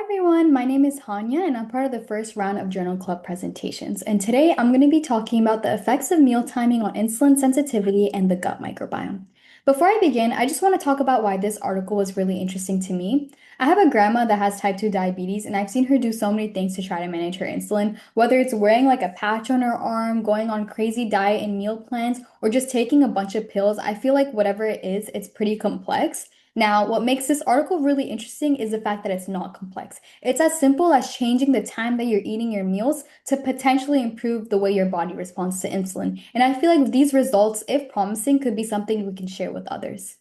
Everyone, my name is Hanya and I'm part of the first round of Journal Club presentations. And today I'm going to be talking about the effects of meal timing on insulin sensitivity and the gut microbiome. Before I begin, I just want to talk about why this article was really interesting to me. I have a grandma that has type 2 diabetes and I've seen her do so many things to try to manage her insulin, whether it's wearing like a patch on her arm, going on crazy diet and meal plans, or just taking a bunch of pills. I feel like whatever it is, it's pretty complex. Now, what makes this article really interesting is the fact that it's not complex. It's as simple as changing the time that you're eating your meals to potentially improve the way your body responds to insulin. And I feel like these results, if promising, could be something we can share with others.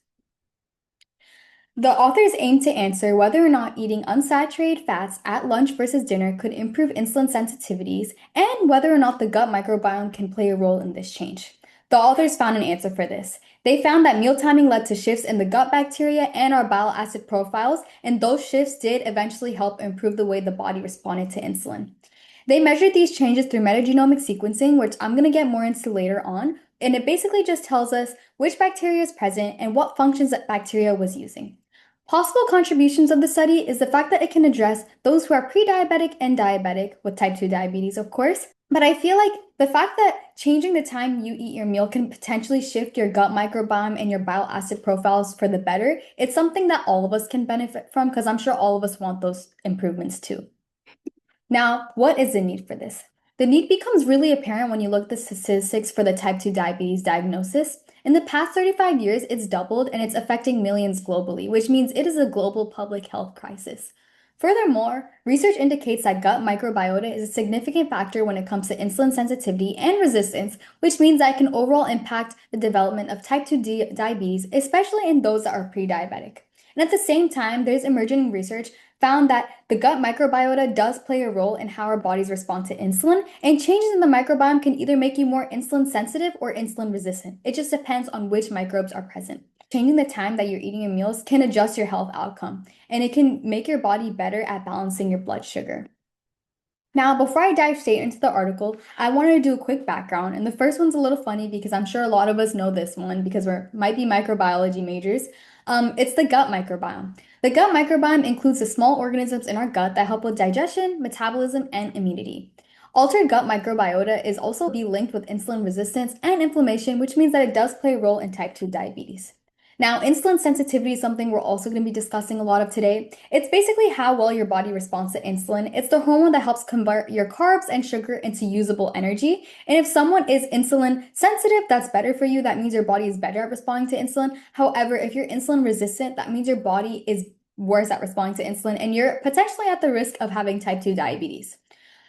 The authors aim to answer whether or not eating unsaturated fats at lunch versus dinner could improve insulin sensitivities and whether or not the gut microbiome can play a role in this change. The authors found an answer for this. They found that meal timing led to shifts in the gut bacteria and our bile acid profiles, and those shifts did eventually help improve the way the body responded to insulin. They measured these changes through metagenomic sequencing, which I'm going to get more into later on, and it basically just tells us which bacteria is present and what functions that bacteria was using. Possible contributions of the study is the fact that it can address those who are pre-diabetic and diabetic with type 2 diabetes, of course. But I feel like the fact that changing the time you eat your meal can potentially shift your gut microbiome and your bile acid profiles for the better, it's something that all of us can benefit from because I'm sure all of us want those improvements too. Now, what is the need for this? The need becomes really apparent when you look at the statistics for the type 2 diabetes diagnosis. In the past 35 years, it's doubled and it's affecting millions globally, which means it is a global public health crisis. Furthermore, research indicates that gut microbiota is a significant factor when it comes to insulin sensitivity and resistance, which means that it can overall impact the development of type 2 diabetes, especially in those that are pre-diabetic. And at the same time, there's emerging research found that the gut microbiota does play a role in how our bodies respond to insulin, and changes in the microbiome can either make you more insulin sensitive or insulin resistant. It just depends on which microbes are present. Changing the time that you're eating your meals can adjust your health outcome, and it can make your body better at balancing your blood sugar. Now, before I dive straight into the article, I wanted to do a quick background, and the first one's a little funny because I'm sure a lot of us know this one because we might be microbiology majors. It's the gut microbiome. The gut microbiome includes the small organisms in our gut that help with digestion, metabolism, and immunity. Altered gut microbiota is also be linked with insulin resistance and inflammation, which means that it does play a role in type 2 diabetes. Now, insulin sensitivity is something we're also going to be discussing a lot of today. It's basically how well your body responds to insulin. It's the hormone that helps convert your carbs and sugar into usable energy. And if someone is insulin sensitive, that's better for you. That means your body is better at responding to insulin. However, if you're insulin resistant, that means your body is worse at responding to insulin and you're potentially at the risk of having type 2 diabetes.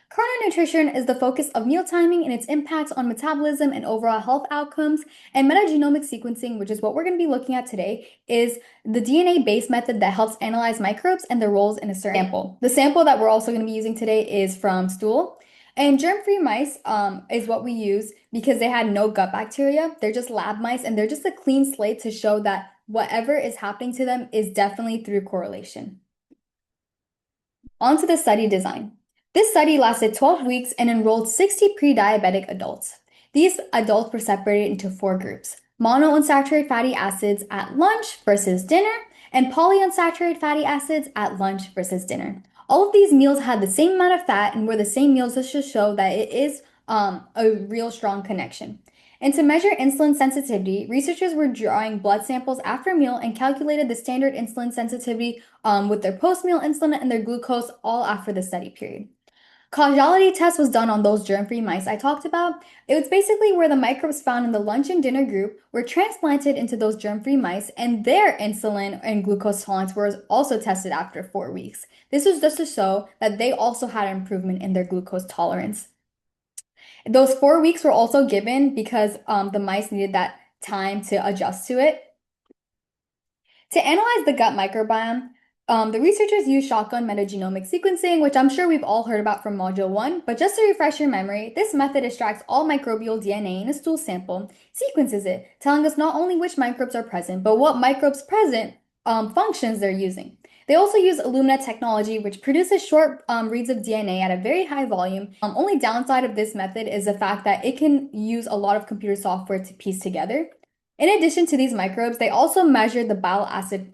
Chrononutrition is the focus of meal timing and its impacts on metabolism and overall health outcomes. And metagenomic sequencing, which is what we're going to be looking at today, is the DNA-based method that helps analyze microbes and their roles in a certain sample. The sample that we're also going to be using today is from stool. And germ-free mice is what we use because they had no gut bacteria. They're just lab mice and they're just a clean slate to show that whatever is happening to them is definitely through correlation. On to the study design. This study lasted 12 weeks and enrolled 60 pre-diabetic adults. These adults were separated into 4 groups: monounsaturated fatty acids at lunch versus dinner, and polyunsaturated fatty acids at lunch versus dinner. All of these meals had the same amount of fat and were the same meals just to show that it is a real strong connection. And to measure insulin sensitivity, researchers were drawing blood samples after a meal and calculated the standard insulin sensitivity with their post-meal insulin and their glucose all after the study period. Causality test was done on those germ-free mice I talked about. It was basically where the microbes found in the lunch and dinner group were transplanted into those germ-free mice, and their insulin and glucose tolerance were also tested after 4 weeks. This was just to show that they also had an improvement in their glucose tolerance. Those 4 weeks were also given because the mice needed that time to adjust to it. To analyze the gut microbiome, the researchers used shotgun metagenomic sequencing, which I'm sure we've all heard about from Module 1, but just to refresh your memory, this method extracts all microbial DNA in a stool sample, sequences it, telling us not only which microbes are present, but what microbes present functions they're using. They also use Illumina technology, which produces short reads of DNA at a very high volume. Only downside of this method is the fact that it can use a lot of computer software to piece together. In addition to these microbes, they also measure the bile acid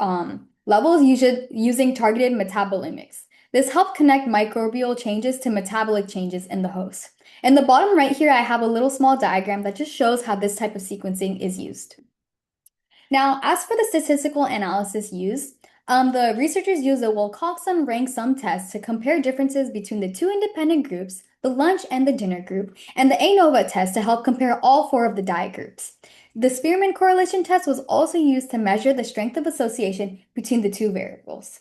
levels using targeted metabolimics. This helped connect microbial changes to metabolic changes in the host. In the bottom right here, I have a little small diagram that just shows how this type of sequencing is used. Now, as for the statistical analysis used, the researchers used a Wilcoxon rank sum test to compare differences between the two independent groups, the lunch and the dinner group, and the ANOVA test to help compare all four of the diet groups. The Spearman correlation test was also used to measure the strength of association between the two variables.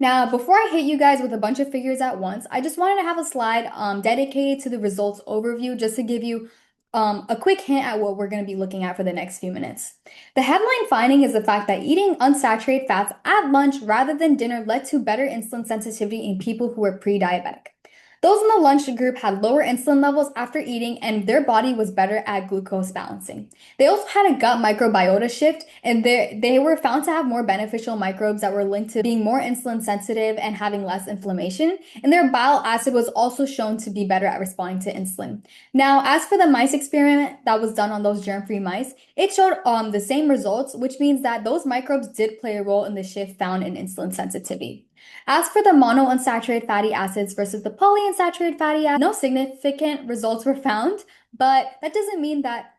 Now, before I hit you guys with a bunch of figures at once, I just wanted to have a slide dedicated to the results overview just to give you a quick hint at what we're going to be looking at for the next few minutes. The headline finding is the fact that eating unsaturated fats at lunch rather than dinner led to better insulin sensitivity in people who were pre-diabetic. Those in the lunch group had lower insulin levels after eating, and their body was better at glucose balancing. They also had a gut microbiota shift, and they were found to have more beneficial microbes that were linked to being more insulin sensitive and having less inflammation. And their bile acid was also shown to be better at responding to insulin. Now, as for the mice experiment that was done on those germ-free mice, it showed the same results, which means that those microbes did play a role in the shift found in insulin sensitivity. As for the monounsaturated fatty acids versus the polyunsaturated fatty acids, no significant results were found, but that doesn't mean that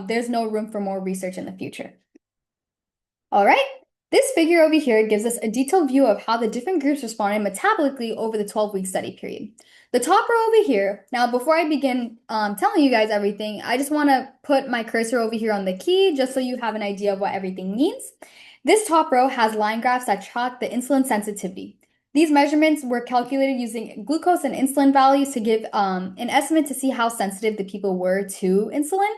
there's no room for more research in the future. All right, this figure over here gives us a detailed view of how the different groups responded metabolically over the 12-week study period. The top row over here, now before I begin telling you guys everything, I just want to put my cursor over here on the key just so you have an idea of what everything means. This top row has line graphs that track the insulin sensitivity. These measurements were calculated using glucose and insulin values to give an estimate to see how sensitive the people were to insulin.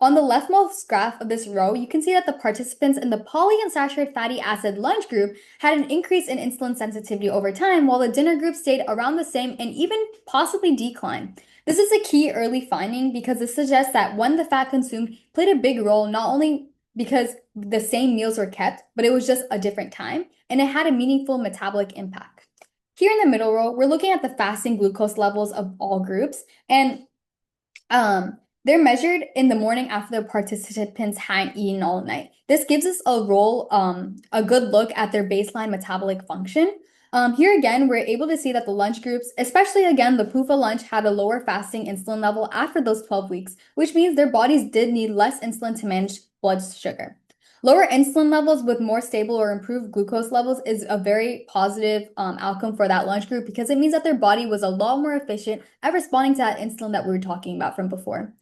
On the leftmost graph of this row, you can see that the participants in the polyunsaturated fatty acid lunch group had an increase in insulin sensitivity over time, while the dinner group stayed around the same and even possibly declined. This is a key early finding because this suggests that when the fat consumed played a big role, not only because the same meals were kept, but it was just a different time, and it had a meaningful metabolic impact. Here in the middle row, we're looking at the fasting glucose levels of all groups, and they're measured in the morning after the participants hadn't eaten all night. This gives us a good look at their baseline metabolic function. Here again, we're able to see that the lunch groups, especially again, the PUFA lunch had a lower fasting insulin level after those 12 weeks, which means their bodies did need less insulin to manage blood sugar. Lower insulin levels with more stable or improved glucose levels is a very positive outcome for that lunch group because it means that their body was a lot more efficient at responding to that insulin that we were talking about from before.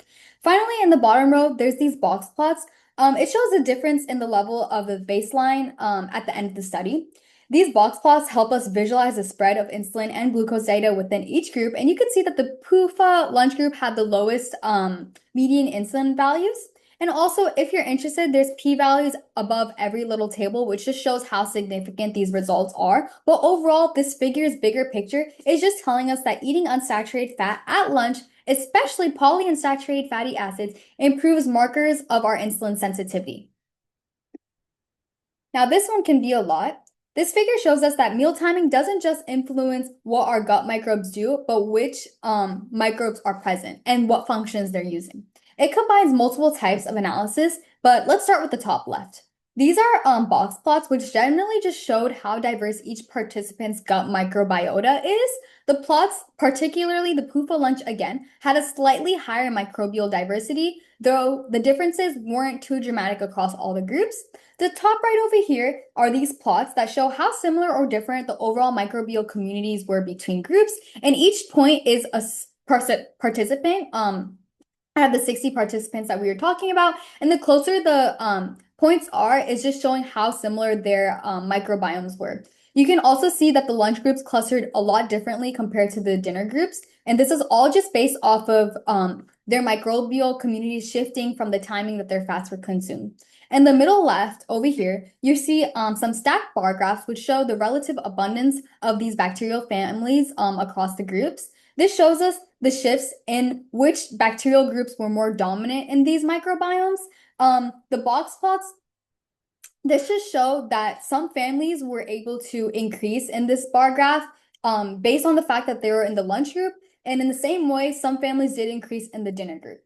Finally, in the bottom row, there's these box plots. It shows a difference in the level of the baseline at the end of the study. These box plots help us visualize the spread of insulin and glucose data within each group, and you can see that the PUFA lunch group had the lowest median insulin values. And also, if you're interested, there's p-values above every little table, which just shows how significant these results are. But overall, this figure's bigger picture is just telling us that eating unsaturated fat at lunch, especially polyunsaturated fatty acids, improves markers of our insulin sensitivity. Now, this one can be a lot. This figure shows us that meal timing doesn't just influence what our gut microbes do, but which microbes are present and what functions they're using. It combines multiple types of analysis, but let's start with the top left. These are box plots, which generally just showed how diverse each participant's gut microbiota is. The plots, particularly the PUFA lunch again, had a slightly higher microbial diversity, though the differences weren't too dramatic across all the groups. The top right over here are these plots that show how similar or different the overall microbial communities were between groups, and each point is a participant. I have the 60 participants that we were talking about, and the closer the points are, is just showing how similar their microbiomes were. You can also see that the lunch groups clustered a lot differently compared to the dinner groups, and this is all just based off of their microbial communities shifting from the timing that their fats were consumed. In the middle left over here, you see some stacked bar graphs which show the relative abundance of these bacterial families across the groups. This shows us the shifts in which bacterial groups were more dominant in these microbiomes. The box plots, this just showed that some families were able to increase in this bar graph based on the fact that they were in the lunch group, and in the same way, some families did increase in the dinner group.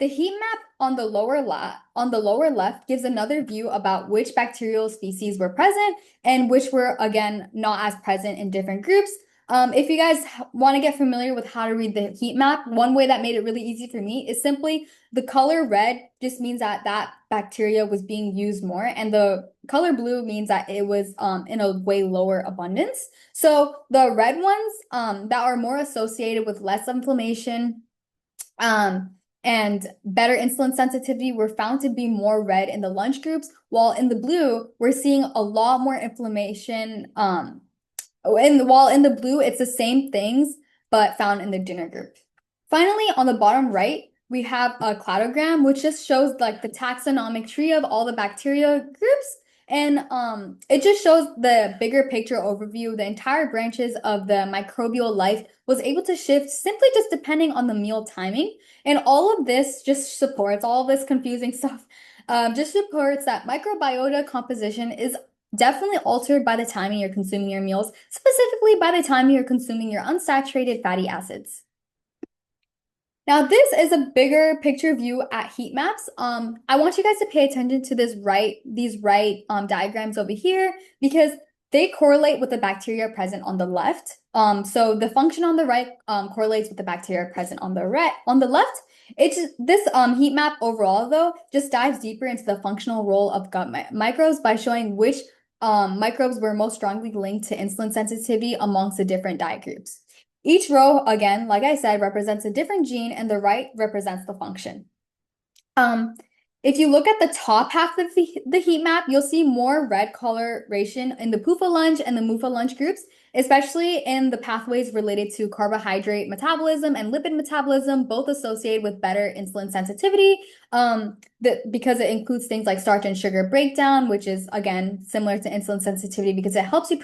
The heat map on the lower left gives another view about which bacterial species were present and which were, again, not as present in different groups. If you guys want to get familiar with how to read the heat map, one way that made it really easy for me is simply the color red just means that that bacteria was being used more, and the color blue means that it was in a way lower abundance. So the red ones that are more associated with less inflammation, and better insulin sensitivity were found to be more red in the lunch groups, while in the blue, we're seeing a lot more inflammation. And while in the blue, it's the same things, but found in the dinner group. Finally, on the bottom right, we have a cladogram, which just shows like the taxonomic tree of all the bacteria groups. And it just shows the bigger picture overview. The entire branches of the microbial life was able to shift simply just depending on the meal timing. And all of this just supports all of this confusing stuff. Just supports that microbiota composition is definitely altered by the time you're consuming your meals, specifically by the time you're consuming your unsaturated fatty acids. Now, this is a bigger picture view at heat maps. I want you guys to pay attention to these right diagrams over here because they correlate with the bacteria present on the left. So the function on the right correlates with the bacteria present on the left. This heat map overall though just dives deeper into the functional role of gut microbes by showing which microbes were most strongly linked to insulin sensitivity amongst the different diet groups. Each row, again, like I said, represents a different gene, and the right represents the function. If you look at the top half of the heat map, you'll see more red coloration in the PUFA lunch and the MUFA lunch groups, especially in the pathways related to carbohydrate metabolism and lipid metabolism, both associated with better insulin sensitivity, because it includes things like starch and sugar breakdown, which is, again, similar to insulin sensitivity because it helps you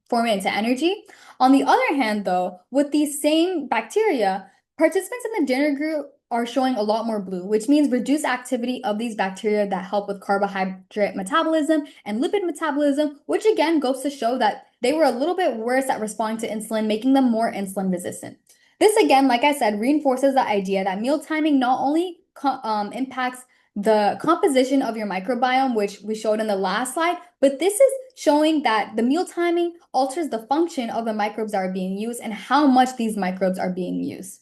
form it into energy. On the other hand, though, with these same bacteria, participants in the dinner group are showing a lot more blue, which means reduced activity of these bacteria that help with carbohydrate metabolism and lipid metabolism, which again goes to show that they were a little bit worse at responding to insulin, making them more insulin resistant. This again, like I said, reinforces the idea that meal timing not only impacts the composition of your microbiome, which we showed in the last slide, but this is showing that the meal timing alters the function of the microbes that are being used and how much these microbes are being used.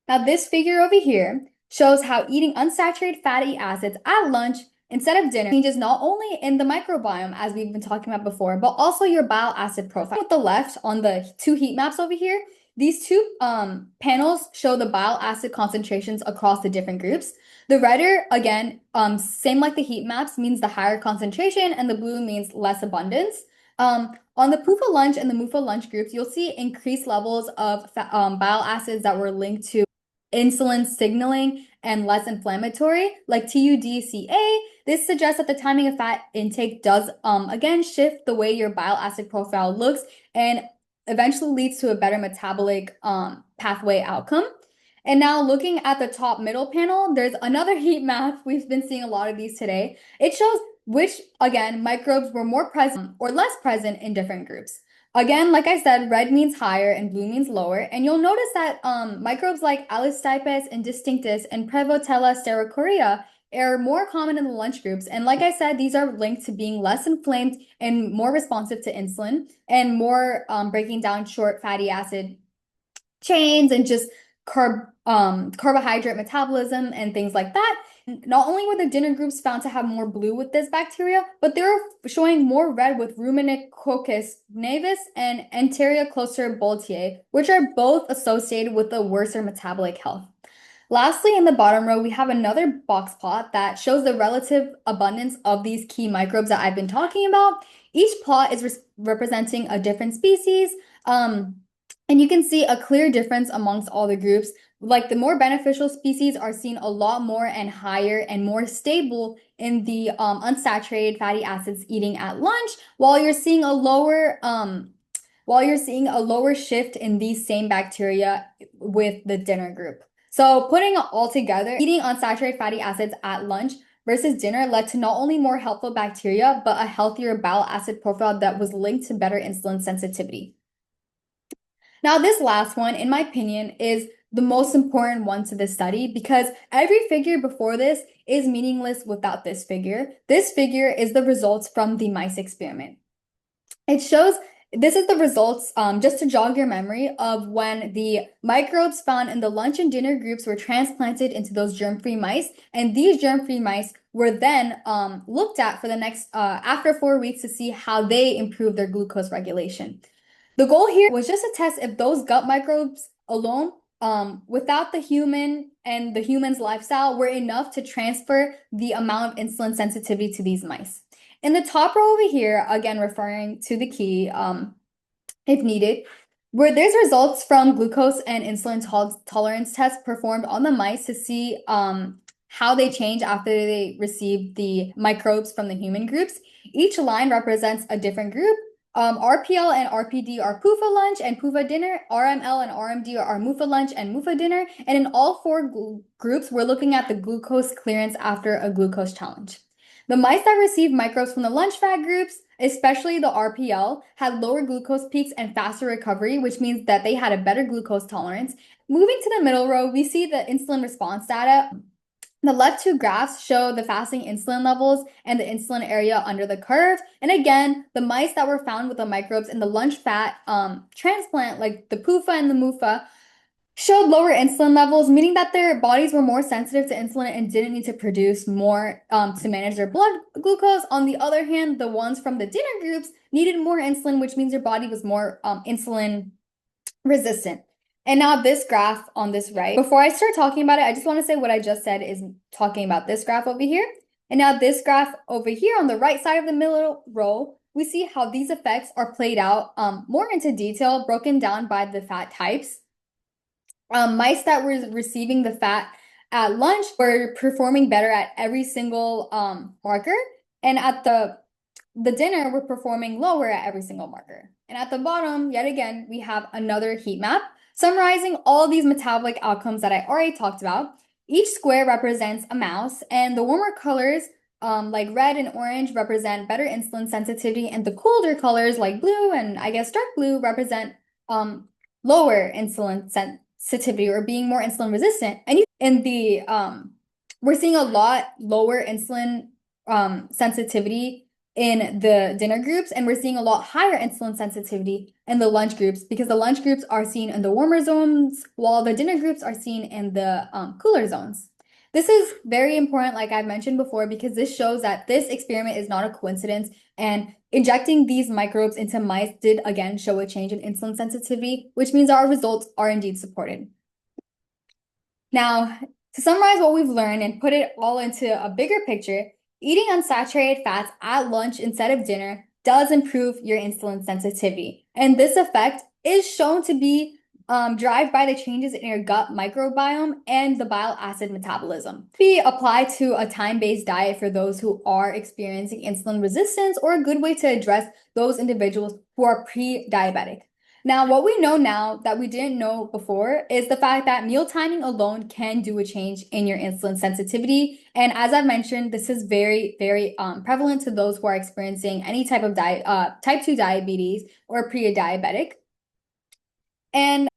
Now, this figure over here shows how eating unsaturated fatty acids at lunch instead of dinner changes not only in the microbiome, as we've been talking about before, but also your bile acid profile. With the left on the two heat maps over here, these two panels show the bile acid concentrations across the different groups. The redder, again, same like the heat maps, means the higher concentration, and the blue means less abundance. On the PUFA lunch and the MUFA lunch groups, you'll see increased levels of bile acids that were linked to insulin signaling and less inflammatory, like TUDCA. This suggests that the timing of fat intake does, again, shift the way your bile acid profile looks and eventually leads to a better metabolic pathway outcome. And now looking at the top middle panel, there's another heat map. We've been seeing a lot of these today. It shows which, again, microbes were more present or less present in different groups. Again, like I said, red means higher and blue means lower. And you'll notice that microbes like Allostypes and Distinctus and Prevotella stercorea are more common in the lunch groups. And like I said, these are linked to being less inflamed and more responsive to insulin and more breaking down short fatty acid chains and just carbohydrate metabolism and things like that. Not only were the dinner groups found to have more blue with this bacteria, but they were showing more red with Ruminicoccus navis and Enterocloster boltiae, which are both associated with a worser metabolic health. Lastly, in the bottom row, we have another box plot that shows the relative abundance of these key microbes that I've been talking about. Each plot is representing a different species, and you can see a clear difference amongst all the groups. Like the more beneficial species are seen a lot more and higher and more stable in the unsaturated fatty acids eating at lunch, while you're seeing a lower shift in these same bacteria with the dinner group. So putting it all together, eating unsaturated fatty acids at lunch versus dinner led to not only more helpful bacteria, but a healthier bile acid profile that was linked to better insulin sensitivity. Now, this last one, in my opinion, is the most important one to this study because every figure before this is meaningless without this figure. This figure is the results from the mice experiment. It shows this is the results, just to jog your memory of when the microbes found in the lunch and dinner groups were transplanted into those germ-free mice, and these germ-free mice were then looked at for the next after 4 weeks to see how they improve their glucose regulation. The goal here was just to test if those gut microbes alone, without the human and the human's lifestyle, were enough to transfer the amount of insulin sensitivity to these mice. In the top row over here, again referring to the key, if needed, where there's results from glucose and insulin tolerance tests performed on the mice to see how they change after they receive the microbes from the human groups. Each line represents a different group. RPL and RPD are PUFA lunch and PUFA dinner. RML and RMD are MUFA lunch and MUFA dinner. And in all four groups, we're looking at the glucose clearance after a glucose challenge. The mice that received microbes from the lunch fat groups, especially the RPL, had lower glucose peaks and faster recovery, which means that they had a better glucose tolerance. Moving to the middle row, we see the insulin response data. The left two graphs show the fasting insulin levels and the insulin area under the curve. And again, the mice that were found with the microbes in the lunch fat transplant, like the PUFA and the MUFA, showed lower insulin levels, meaning that their bodies were more sensitive to insulin and didn't need to produce more to manage their blood glucose. On the other hand, the ones from the dinner groups needed more insulin, which means their body was more insulin resistant. And now this graph on this right, before I start talking about it, I just want to say what I just said is talking about this graph over here. And now this graph over here on the right side of the middle row, we see how these effects are played out more into detail, broken down by the fat types. Mice that were receiving the fat at lunch were performing better at every single marker, and at the dinner were performing lower at every single marker. And at the bottom, yet again, we have another heat map summarizing all these metabolic outcomes that I already talked about. Each square represents a mouse, and the warmer colors like red and orange represent better insulin sensitivity, and the colder colors like blue and I guess dark blue represent lower insulin sensitivity or being more insulin resistant. And in the we're seeing a lot lower insulin sensitivity in the dinner groups, and we're seeing a lot higher insulin sensitivity in the lunch groups because the lunch groups are seen in the warmer zones while the dinner groups are seen in the cooler zones. This is very important, like I mentioned before, because this shows that this experiment is not a coincidence, and injecting these microbes into mice did again show a change in insulin sensitivity, which means our results are indeed supported. Now, to summarize what we've learned and put it all into a bigger picture, eating unsaturated fats at lunch instead of dinner does improve your insulin sensitivity. And this effect is shown to be driven by the changes in your gut microbiome and the bile acid metabolism. Be applied to a time-based diet for those who are experiencing insulin resistance, or a good way to address those individuals who are pre-diabetic. Now, what we know now that we didn't know before is the fact that meal timing alone can do a change in your insulin sensitivity. And as I've mentioned, this is very, very prevalent to those who are experiencing any type of type 2 diabetes or pre-diabetic. And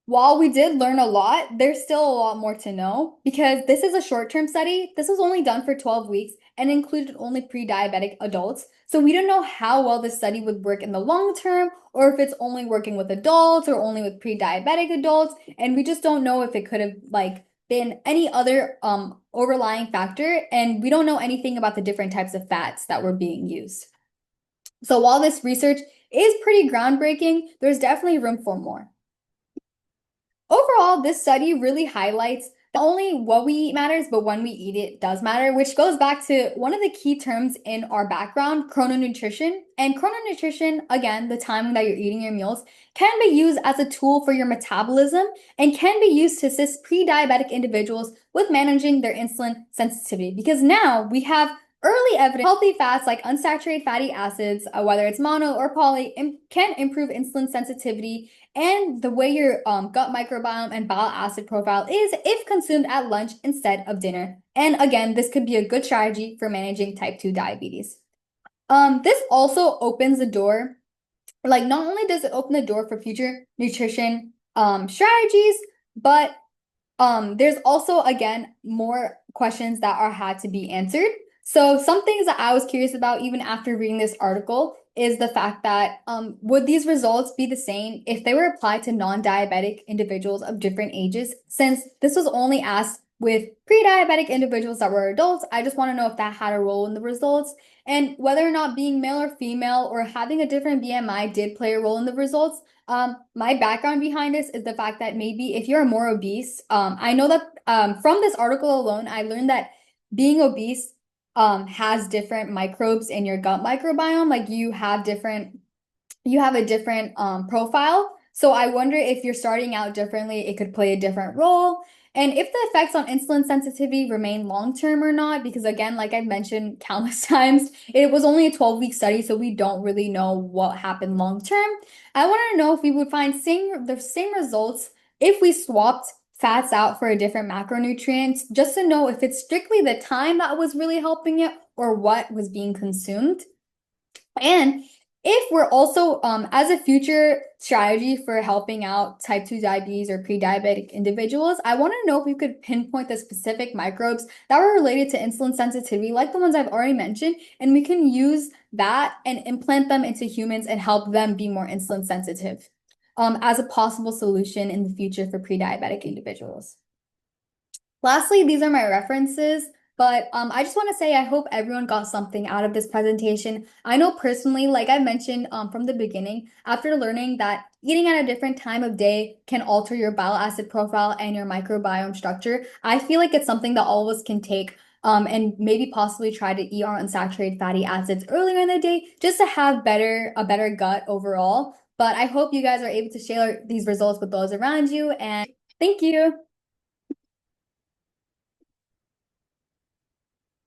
while we did learn a lot, there's still a lot more to know because this is a short-term study. This was only done for 12 weeks and included only pre-diabetic adults. So we don't know how well this study would work in the long term, or if it's only working with adults or only with pre-diabetic adults. And we just don't know if it could have been any other overlying factor. And we don't know anything about the different types of fats that were being used. So while this research is pretty groundbreaking, there's definitely room for more. Overall, this study really highlights not only what we eat matters, but when we eat it does matter, which goes back to one of the key terms in our background, chrononutrition. And chrononutrition, again, the time that you're eating your meals, can be used as a tool for your metabolism and can be used to assist pre-diabetic individuals with managing their insulin sensitivity. Because now we have early evidence healthy fats like unsaturated fatty acids, whether it's mono or poly, can improve insulin sensitivity and the way your gut microbiome and bile acid profile is if consumed at lunch instead of dinner. And again, this could be a good strategy for managing type 2 diabetes. This also opens the door, not only does it open the door for future nutrition strategies, but There's also, again, more questions that are had to be answered. So some things that I was curious about even after reading this article is the fact that would these results be the same if they were applied to non-diabetic individuals of different ages? Since this was only asked with pre-diabetic individuals that were adults, I just want to know if that had a role in the results and whether or not being male or female or having a different BMI did play a role in the results. My background behind this is the fact that maybe if you're more obese, I know that from this article alone, I learned that being obese has different microbes in your gut microbiome. Like you have a different profile. So I wonder if you're starting out differently, it could play a different role. And if the effects on insulin sensitivity remain long term or not, because again, like I've mentioned countless times, it was only a 12-week study, so we don't really know what happened long term. I want to know if we would find the same results if we swapped fats out for a different macronutrients, just to know if it's strictly the time that was really helping it or what was being consumed. And if we're also, as a future strategy for helping out type 2 diabetes or pre-diabetic individuals, I want to know if we could pinpoint the specific microbes that were related to insulin sensitivity, like the ones I've already mentioned, and we can use that and implant them into humans and help them be more insulin sensitive, as a possible solution in the future for pre-diabetic individuals. Lastly, these are my references, but I just want to say I hope everyone got something out of this presentation. I know personally, like I mentioned from the beginning, after learning that eating at a different time of day can alter your bile acid profile and your microbiome structure, I feel like it's something that all of us can take and maybe possibly try to eat our unsaturated fatty acids earlier in the day just to have a better gut overall. But I hope you guys are able to share these results with those around you, and thank you.